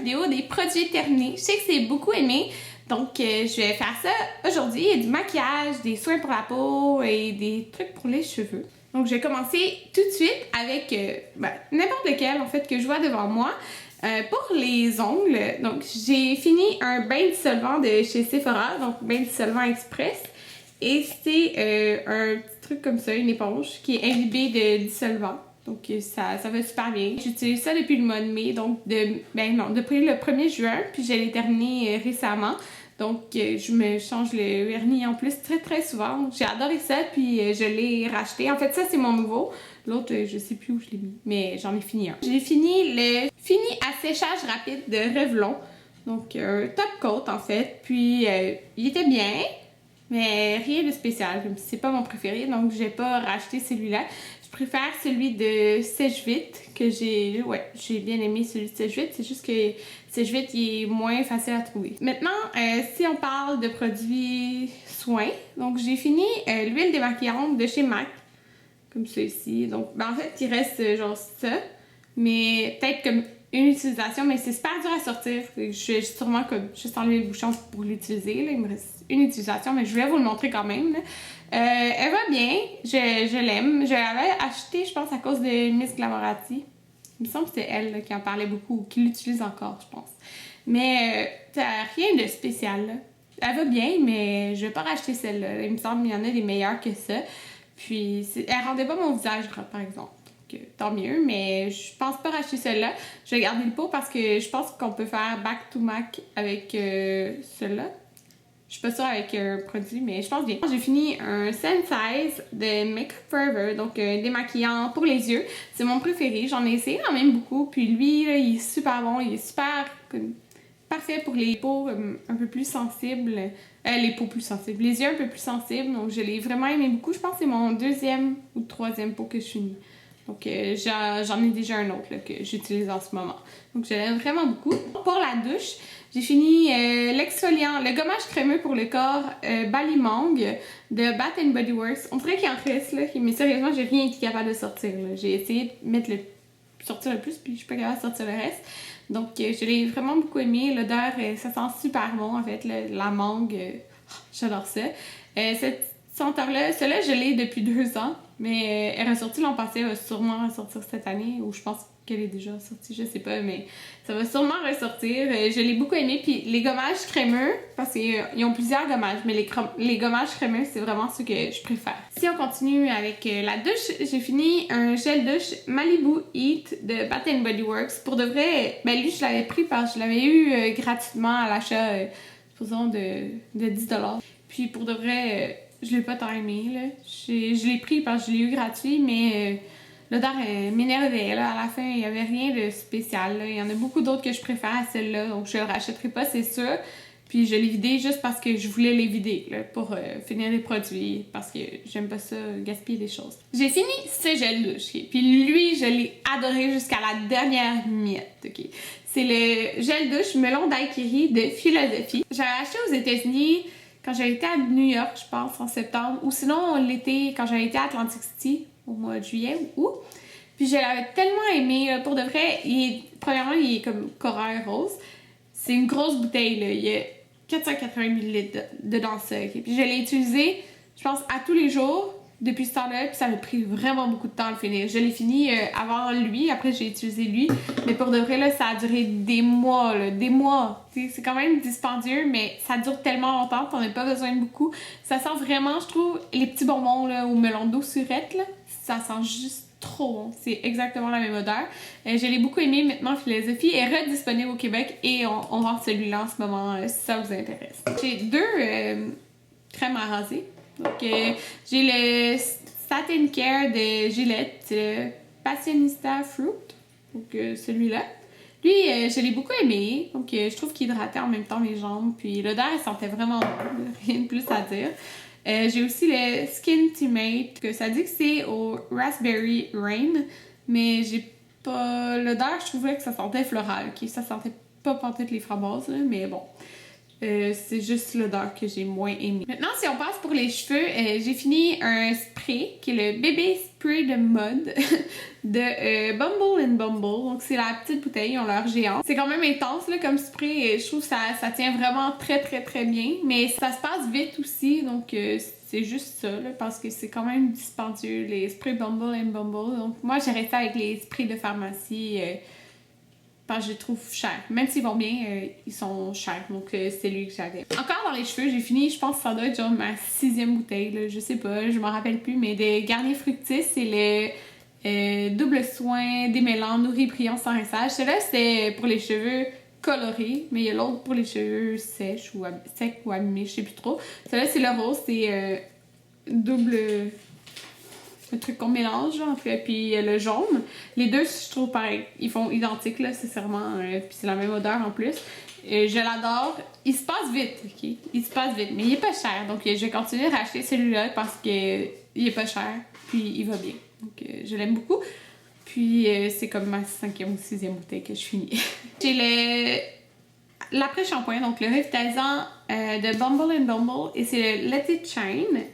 vidéo des produits terminés. Je sais que c'est beaucoup aimé, donc je vais faire ça aujourd'hui. Il y a du maquillage, des soins pour la peau et des trucs pour les cheveux. Donc je vais commencer tout de suite avec n'importe lequel en fait que je vois devant moi. Pour les ongles, donc j'ai fini un bain dissolvant de chez Sephora, donc bain dissolvant express. Et c'est un petit truc comme ça, une éponge qui est imbibée de dissolvant. Donc ça va super bien. J'utilise ça depuis le mois de mai, donc depuis le 1er juin, puis je l'ai terminé récemment. Donc je me change le vernis en plus très souvent. J'ai adoré ça, puis je l'ai racheté. En fait ça c'est mon nouveau. L'autre je sais plus où je l'ai mis, mais j'en ai fini un. J'ai fini le fini à séchage rapide de Revlon. Donc un top coat en fait. Puis il était bien. Mais rien de spécial, c'est pas mon préféré, donc j'ai pas racheté celui-là. Je préfère celui de Sèche Vite, que j'ai bien aimé celui de Sèche Vite, c'est juste que Sèche Vite il est moins facile à trouver. Maintenant, si on parle de produits soins, donc j'ai fini l'huile démaquillante de chez MAC, comme ça ici. Donc en fait il reste genre ça, mais peut-être comme une utilisation, mais c'est super dur à sortir. Je vais sûrement comme juste enlever le bouchon pour l'utiliser. Il me reste une utilisation, mais je voulais vous le montrer quand même. Elle va bien, je l'aime. Je l'avais acheté, je pense, à cause de Miss Glamorati. Il me semble que c'était elle là, qui en parlait beaucoup, qui l'utilise encore, je pense. Mais rien de spécial. Là. Elle va bien, mais je vais pas racheter celle-là. Il me semble qu'il y en a des meilleures que ça. Puis elle rendait pas mon visage gras, par exemple. Tant mieux, mais je pense pas racheter celle-là. Je vais garder le pot parce que je pense qu'on peut faire back to MAC avec celle-là. Je suis pas sûre avec un produit, mais je pense bien. J'ai fini un Sensize de Make Up Forever, donc démaquillant pour les yeux. C'est mon préféré, j'en ai essayé quand même beaucoup. Puis lui, là, il est super bon, il est super parfait pour les peaux un peu plus sensibles. Les peaux plus sensibles, les yeux un peu plus sensibles. Donc je l'ai vraiment aimé beaucoup. Je pense que c'est mon deuxième ou troisième pot que je finis. Donc j'en ai déjà un autre là, que j'utilise en ce moment. Donc je l'aime vraiment beaucoup. Pour la douche, j'ai fini l'exfoliant, le gommage crémeux pour le corps Balimang de Bath Body Works. On dirait qu'il en reste là, mais sérieusement j'ai rien été capable de sortir. J'ai essayé de mettre sortir le plus, puis je suis pas capable de sortir le reste. Donc je l'ai vraiment beaucoup aimé. L'odeur, ça sent super bon en fait, la mangue. J'adore ça. Cette senteur-là, celle-là je l'ai depuis 2 ans. Mais elle est ressortie l'an passé, elle va sûrement ressortir cette année, ou je pense qu'elle est déjà sortie, je sais pas, mais ça va sûrement ressortir. Je l'ai beaucoup aimé, puis les gommages crémeux, parce qu'ils ont plusieurs gommages, mais les gommages crémeux, c'est vraiment ce que je préfère. Si on continue avec la douche, j'ai fini un gel douche Malibu Heat de Bath Body Works. Pour de vrai, lui je l'avais pris parce que je l'avais eu gratuitement à l'achat, supposons de 10$. Puis pour de vrai... je l'ai pas tant aimé, là. Je l'ai pris parce que je l'ai eu gratuit, mais l'odeur m'énervait, là. À la fin, il y avait rien de spécial, là. Il y en a beaucoup d'autres que je préfère à celle-là, donc je le rachèterai pas, c'est sûr. Puis je l'ai vidé juste parce que je voulais les vider, là, pour finir les produits, parce que j'aime pas ça, gaspiller des choses. J'ai fini ce gel douche, okay? Puis lui, je l'ai adoré jusqu'à la dernière miette, ok? C'est le gel douche melon daiquiri de Philosophie. J'avais acheté aux États-Unis quand j'avais été à New York, je pense, en septembre. Ou sinon, l'été, quand j'avais été à Atlantic City, au mois de juillet ou août. Puis je l'avais tellement aimé. Pour de vrai, premièrement, il est comme corail rose. C'est une grosse bouteille, là. Il y a 480 ml dedans ça. Okay? Puis je l'ai utilisé, je pense, à tous les jours depuis ce temps-là. Puis ça m'a pris vraiment beaucoup de temps à le finir. Je l'ai fini avant lui. Après, j'ai utilisé lui. Mais pour de vrai, là, ça a duré des mois, là. Des mois. C'est quand même dispendieux, mais ça dure tellement longtemps qu'on n'a pas besoin de beaucoup. Ça sent vraiment, je trouve, les petits bonbons, là, au melon d'eau surette, là. Ça sent juste trop bon. C'est exactement la même odeur. Je l'ai beaucoup aimé. Maintenant, Philosophie est redisponible au Québec et on vend celui-là en ce moment, si ça vous intéresse. J'ai 2 crèmes à raser. Donc, j'ai le Satin Care de Gillette, Passionista Fruit. Donc, celui-là. Lui, je l'ai beaucoup aimé. Donc, je trouve qu'il hydratait en même temps mes jambes. Puis, l'odeur, elle sentait vraiment bon. Rien de plus à dire. J'ai aussi le Skin Teammate, que ça dit que c'est au Raspberry Rain. Mais j'ai pas... l'odeur, je trouvais que ça sentait floral. Okay? Ça sentait pas pantoute les framboises, là, mais bon. C'est juste l'odeur que j'ai moins aimé. Maintenant, si on passe pour les cheveux, j'ai fini un spray spray, qui est le bébé spray de mode de Bumble and Bumble. Donc c'est la petite bouteille, ils ont leur géant. C'est quand même intense là, comme spray et je trouve que ça tient vraiment très très très bien. Mais ça se passe vite aussi, donc c'est juste ça là, parce que c'est quand même dispendieux les sprays Bumble and Bumble. Donc moi j'ai resté avec les sprays de pharmacie. Parce que je les trouve chers. Même s'ils vont bien, ils sont chers. Donc, c'est lui que j'avais. Encore dans les cheveux, j'ai fini, je pense que ça doit être genre ma 6e bouteille. Là, je sais pas, je m'en rappelle plus. Mais de Garnier Fructis, c'est le double soin démêlant, nourri, brillant, sans rinçage. Celui-là, c'était pour les cheveux colorés. Mais il y a l'autre pour les cheveux secs ou abîmés, je sais plus trop. Celui-là, c'est le rose, c'est double... un truc qu'on mélange en fait, puis le jaune. Les deux, je trouve pareil, ils font identique là, sincèrement, puis c'est la même odeur en plus. Je l'adore. Il se passe vite, ok? Il se passe vite, mais il est pas cher, donc je vais continuer à racheter celui-là parce que il est pas cher, puis il va bien. Donc je l'aime beaucoup. Puis c'est comme ma 5e ou 6e bouteille que je finis. J'ai l'après-shampoing, donc le revitalisant de Bumble and Bumble, et c'est le Let It Shine,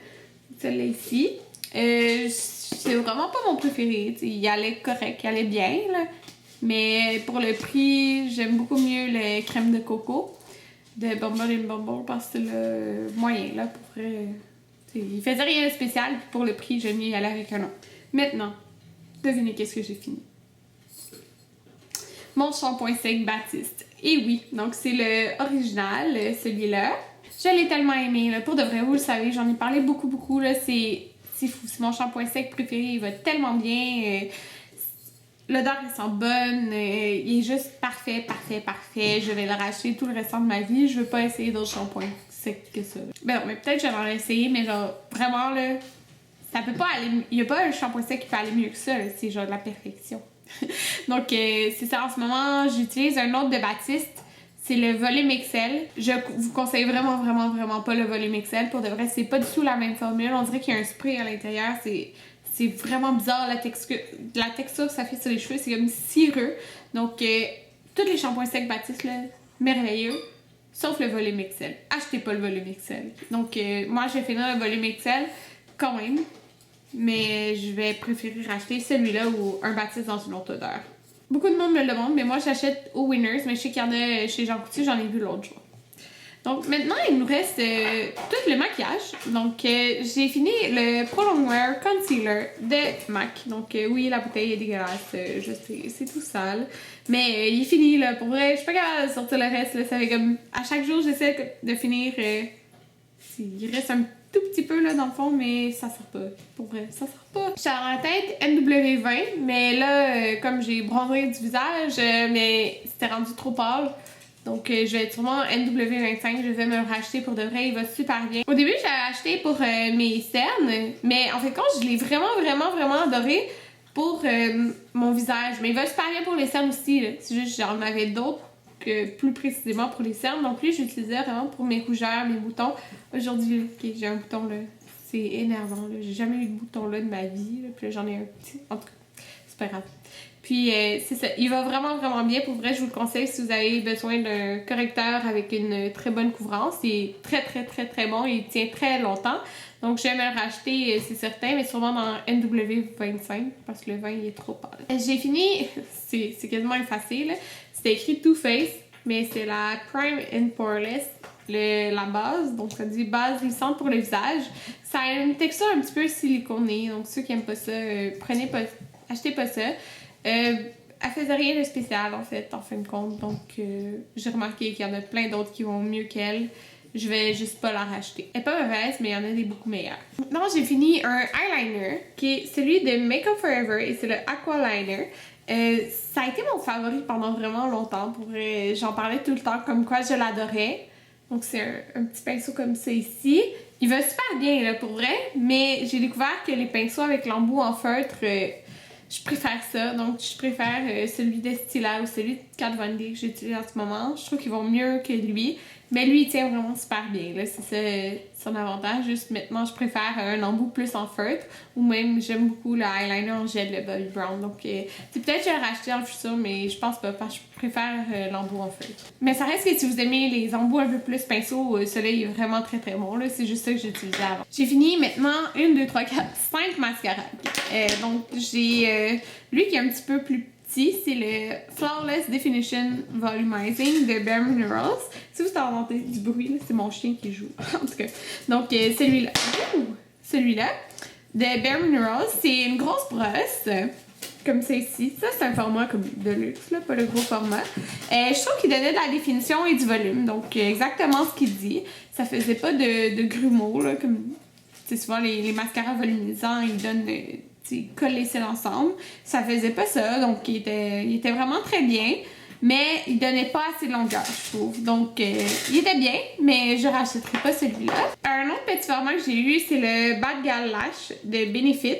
celui-là ici. C'est vraiment pas mon préféré, t'sais, il allait correct, il allait bien, là. Mais pour le prix, j'aime beaucoup mieux le crème de coco de Bumble and Bumble parce que c'est le moyen, là, pour vrai. Il faisait rien de spécial, puis pour le prix, j'aime mieux y aller avec un autre. Maintenant, devinez qu'est-ce que j'ai fini. Mon shampoing sec Baptiste. Et oui, donc c'est le original, celui-là. Je l'ai tellement aimé, là. Pour de vrai, vous le savez, j'en ai parlé beaucoup, là, c'est fou, c'est mon shampoing sec préféré, il va tellement bien. L'odeur il sent bonne, il est juste parfait. Je vais le racheter tout le restant de ma vie. Je veux pas essayer d'autres shampoings secs que ça. Ben non, mais peut-être que j'en ai essayé, mais genre vraiment là, ça peut pas aller. Il y a pas un shampoing sec qui peut aller mieux que ça, là. C'est genre de la perfection. Donc c'est ça, en ce moment, j'utilise un autre de Baptiste. C'est le volume XL. Je vous conseille vraiment pas le volume XL. Pour de vrai, c'est pas du tout la même formule. On dirait qu'il y a un spray à l'intérieur. C'est vraiment bizarre la texture que ça fait sur les cheveux. C'est comme cireux. Donc, tous les shampoings secs Baptiste, là, merveilleux. Sauf le volume XL. Achetez pas le volume XL. Donc, moi, je vais finir le volume XL quand même. Mais je vais préférer racheter celui-là ou un Baptiste dans une autre odeur. Beaucoup de monde me le demande, mais moi j'achète au Winners, mais je sais qu'il y en a chez Jean Coutu, j'en ai vu l'autre jour. Donc maintenant, il nous reste tout le maquillage. Donc j'ai fini le Pro Longwear Concealer de MAC. Donc oui, la bouteille est dégueulasse, je sais, c'est tout sale. Mais il est fini là, pour vrai, je suis pas capable de sortir le reste. Là, ça fait comme, à chaque jour, j'essaie de finir. Il reste un tout petit peu là dans le fond, mais ça sort pas. Pour vrai, ça sort pas. J'ai dans la tête NW20, mais là, comme j'ai bronzé du visage, mais c'était rendu trop pâle. Donc, je vais sûrement NW25, je vais me le racheter pour de vrai, il va super bien. Au début, j'avais acheté pour mes cernes, mais en fait, je l'ai vraiment adoré pour mon visage. Mais il va super bien pour les cernes aussi, là. C'est juste j'en avais d'autres que plus précisément pour les cernes. Donc, lui, j'utilisais vraiment pour mes rougeurs, mes boutons. Aujourd'hui, okay, j'ai un bouton là, c'est énervant, là. J'ai jamais eu de bouton là de ma vie, là. Puis là, j'en ai un petit. En tout cas, c'est pas grave. Puis c'est ça, il va vraiment bien. Pour vrai, je vous le conseille si vous avez besoin d'un correcteur avec une très bonne couvrance. Il est très bon, il tient très longtemps. Donc je vais me le racheter, c'est certain, mais sûrement dans NW25 parce que le 20 il est trop pâle. J'ai fini, c'est quasiment effacé là. C'était écrit Too Faced, mais c'est la Prime and Poreless, la base. Donc ça dit base lissante pour le visage. Ça a une texture un petit peu siliconée, donc ceux qui aiment pas ça, achetez pas ça. Elle faisait rien de spécial en fait, en fin de compte, donc j'ai remarqué qu'il y en a plein d'autres qui vont mieux qu'elle. Je vais juste pas la racheter. Elle est pas mauvaise, mais il y en a des beaucoup meilleurs. Maintenant, j'ai fini un eyeliner qui est celui de Makeup Forever et c'est le Aqualiner. Ça a été mon favori pendant vraiment longtemps. J'en parlais tout le temps comme quoi je l'adorais. Donc c'est un petit pinceau comme ça ici. Il va super bien là pour vrai, mais j'ai découvert que les pinceaux avec l'embout en feutre, je préfère ça. Donc je préfère celui de Stila ou celui de Kat Von D que j'utilise en ce moment. Je trouve qu'ils vont mieux que lui. Mais lui, il tient vraiment super bien, là. C'est ça son avantage. Juste maintenant, je préfère un embout plus en feutre. Ou même, j'aime beaucoup le eyeliner en gel, le Bobbi Brown. Donc, c'est peut-être que je vais le racheter dans le futur, mais je pense pas, parce que je préfère l'embout en feutre. Mais ça reste que si vous aimez les embouts un peu plus pinceau, celui-là, il est vraiment très très bon, là. C'est juste ça que j'utilisais avant. J'ai fini maintenant 1, 2, 3, 4, 5 mascaras. Donc, j'ai lui qui est un petit peu plus c'est le Flawless Definition Volumizing de Bare Minerals. Si vous entendez du bruit, c'est mon chien qui joue. En tout cas. Donc, celui-là. Celui-là de Bare Minerals, c'est une grosse brosse. Comme ça ici. Ça, c'est un format comme de luxe, là, pas le gros format. Je trouve qu'il donnait de la définition et du volume. Donc, exactement ce qu'il dit. Ça faisait pas de grumeaux, là, comme souvent les mascaras volumisants, ils donnent. Colle les cils ensemble. Ça faisait pas ça, donc il était vraiment très bien, mais il donnait pas assez de longueur, je trouve. Donc, il était bien, mais je rachèterai pas celui-là. Un autre petit format que j'ai eu, c'est le Bad Gal Lash de Benefit.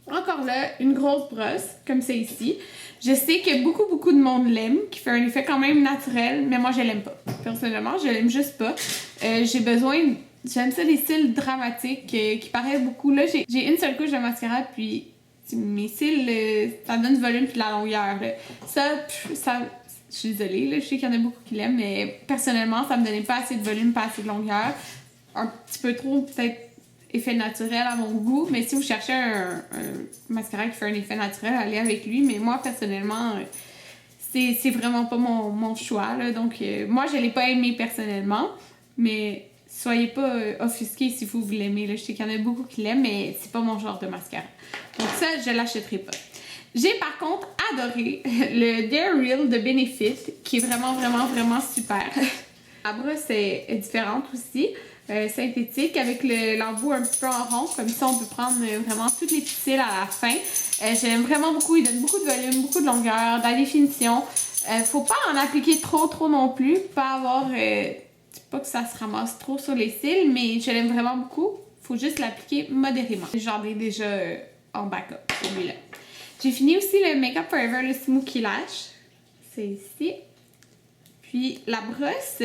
Encore là, une grosse brosse, comme ça ici. Je sais que beaucoup de monde l'aime, qui fait un effet quand même naturel, mais moi, je l'aime pas. Personnellement, je l'aime juste pas. J'aime ça, les cils dramatiques qui paraissent beaucoup. Là, j'ai une seule couche de mascara, puis mes cils, ça donne du volume puis de la longueur. Là. Ça, je suis désolée, là, je sais qu'il y en a beaucoup qui l'aiment, mais personnellement, ça me donnait pas assez de volume, pas assez de longueur. Un petit peu trop, peut-être, effet naturel à mon goût, mais si vous cherchez un mascara qui fait un effet naturel, allez avec lui. Mais moi, personnellement, c'est vraiment pas mon choix. Là. Donc, moi, je l'ai pas aimé personnellement, mais soyez pas offusqués si vous l'aimez. Je sais qu'il y en a beaucoup qui l'aiment, mais c'est pas mon genre de mascara. Donc ça, je l'achèterai pas. J'ai par contre adoré le Dare Real de Benefit, qui est vraiment super. La brosse est différente aussi, synthétique, avec l'embout un petit peu en rond. Comme ça, on peut prendre vraiment toutes les petits cils à la fin. J'aime vraiment beaucoup. Il donne beaucoup de volume, beaucoup de longueur, de la définition. Faut pas en appliquer trop non plus. Pas avoir... pas que ça se ramasse trop sur les cils, mais je l'aime vraiment beaucoup. Faut juste l'appliquer modérément. J'en ai déjà en backup, celui-là. J'ai fini aussi le Makeup Forever, le Smokey Lash. C'est ici. Puis la brosse,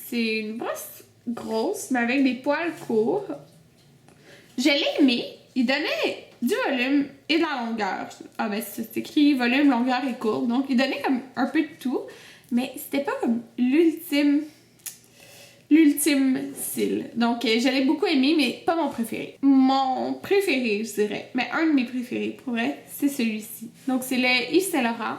c'est une brosse grosse, mais avec des poils courts. Je l'ai aimé. Il donnait du volume et de la longueur. Ah ben c'est écrit volume, longueur et courbe. Donc il donnait comme un peu de tout. Mais c'était pas comme l'ultime cil. Donc, je l'ai beaucoup aimé, mais pas mon préféré. Mon préféré, je dirais, mais un de mes préférés, pour vrai, c'est celui-ci. Donc, c'est le Yves Saint Laurent,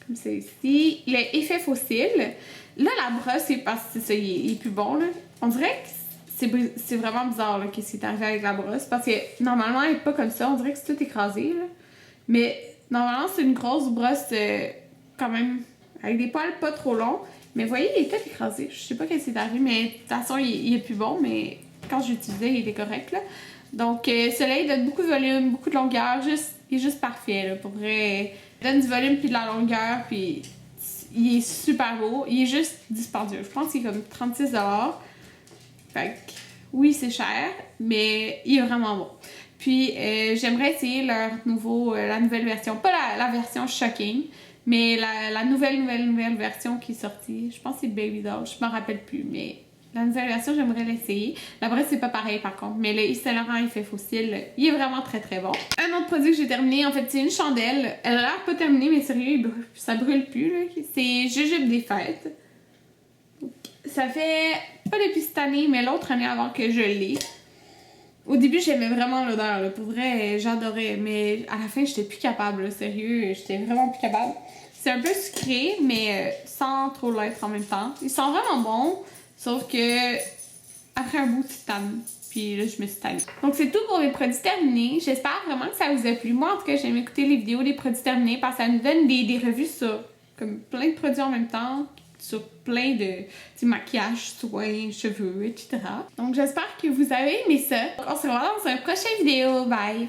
comme c'est ici. Le Effet Fossile. Là, la brosse, c'est parce que c'est ça, il est plus bon, là. On dirait que c'est vraiment bizarre, là, qu'est-ce qui est arrivé avec la brosse, parce que normalement, elle est pas comme ça. On dirait que c'est tout écrasé, là. Mais, normalement, c'est une grosse brosse, quand même... avec des poils pas trop longs. Mais vous voyez, il était écrasé. Je sais pas qu'est-ce qui est arrivé, mais de toute façon, il est plus bon. Mais quand je l'utilisais, il était correct, là. Donc, celui-là, il donne beaucoup de volume, beaucoup de longueur. Il est juste parfait, là. Pour vrai, il donne du volume puis de la longueur. Puis, il est super beau. Il est juste dispendieux. Je pense qu'il est comme 36 $. Fait que, oui, c'est cher, mais il est vraiment bon. Puis, j'aimerais essayer la nouvelle version. Pas la version Shocking, mais la nouvelle version qui est sortie, je pense que c'est Baby Doll, je m'en rappelle plus, mais la nouvelle version, j'aimerais l'essayer. La brosse, c'est pas pareil par contre, mais le Yves Saint Laurent Effet Fossile, il est vraiment très bon. Un autre produit que j'ai terminé, en fait, c'est une chandelle. Elle a l'air pas terminée, mais sérieux, ça brûle plus, là. C'est Jujube des Fêtes. Ça fait pas depuis cette année, mais l'autre année avant que je l'ai. Au début, j'aimais vraiment l'odeur, là. Pour vrai, j'adorais, mais à la fin, j'étais plus capable, là. Sérieux, j'étais vraiment plus capable. C'est un peu sucré, mais sans trop l'être en même temps. Ils sont vraiment bons, sauf que après un bout, tu te tannes. Puis là, je me suis tannée. Donc, c'est tout pour les produits terminés. J'espère vraiment que ça vous a plu. Moi, en tout cas, j'aime écouter les vidéos des produits terminés parce que ça nous donne des revues sur comme plein de produits en même temps, sur plein de maquillage, soins, cheveux, etc. Donc, j'espère que vous avez aimé ça. On se revoit dans une prochaine vidéo. Bye!